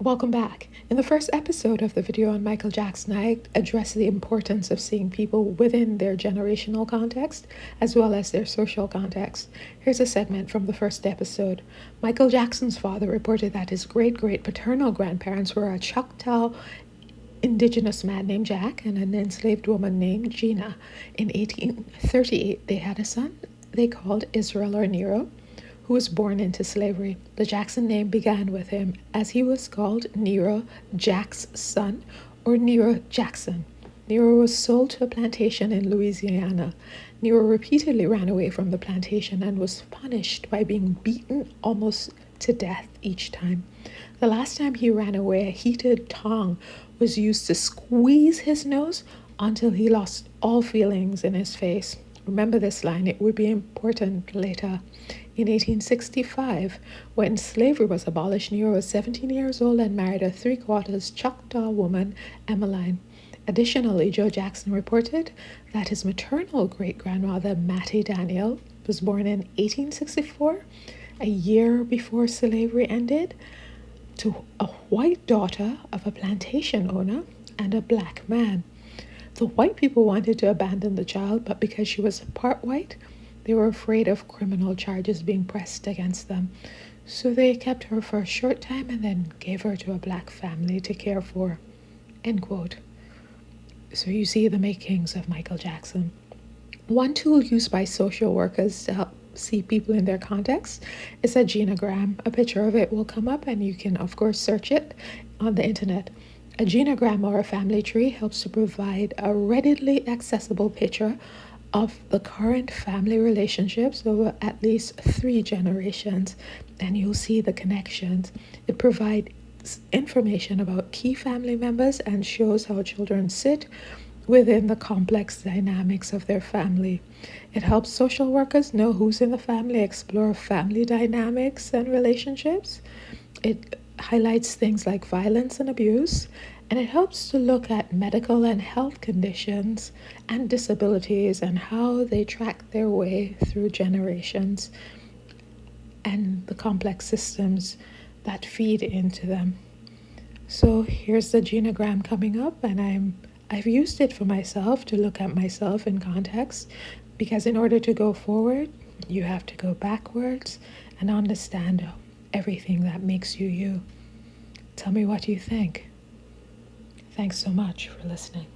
Welcome back. In the first episode of the video on Michael Jackson, I addressed the importance of seeing people within their generational context as well as their social context. Here's a segment from the first episode. Michael Jackson's father reported that his great paternal grandparents were a Choctaw indigenous man named Jack and an enslaved woman named Gina. In 1838, they had a son they called Israel or Nero, who was born into slavery. The Jackson name began with him as he was called Nero, Jack's son, or Nero Jackson. Nero was sold to a plantation in Louisiana. Nero repeatedly ran away from the plantation and was punished by being beaten almost to death each time. The last time he ran away, a heated tongue was used to squeeze his nose until he lost all feelings in his face. Remember this line, it would be important later. In 1865, when slavery was abolished, Nero was 17 years old and married a three-quarters Choctaw woman, Emmeline. Additionally, Joe Jackson reported that his maternal great-grandmother, Mattie Daniel, was born in 1864, a year before slavery ended, to a white daughter of a plantation owner and a black man. The white people wanted to abandon the child, but because she was part white, they were afraid of criminal charges being pressed against them. So they kept her for a short time and then gave her to a black family to care for. End quote. So you see the makings of Michael Jackson. One tool used by social workers to help see people in their context is a genogram. A picture of it will come up and you can, of course, search it on the internet. A genogram or a family tree helps to provide a readily accessible picture of the current family relationships over at least 3 generations, and you'll see the connections. It provides information about key family members and shows how children sit within the complex dynamics of their family. It helps social workers know who's in the family, explore family dynamics and relationships. It highlights things like violence and abuse, and it helps to look at medical and health conditions and disabilities and how they track their way through generations and the complex systems that feed into them. So here's the genogram coming up, and I've used it for myself to look at myself in context, because in order to go forward, you have to go backwards and understand everything that makes you you. Tell me what you think. Thanks so much for listening.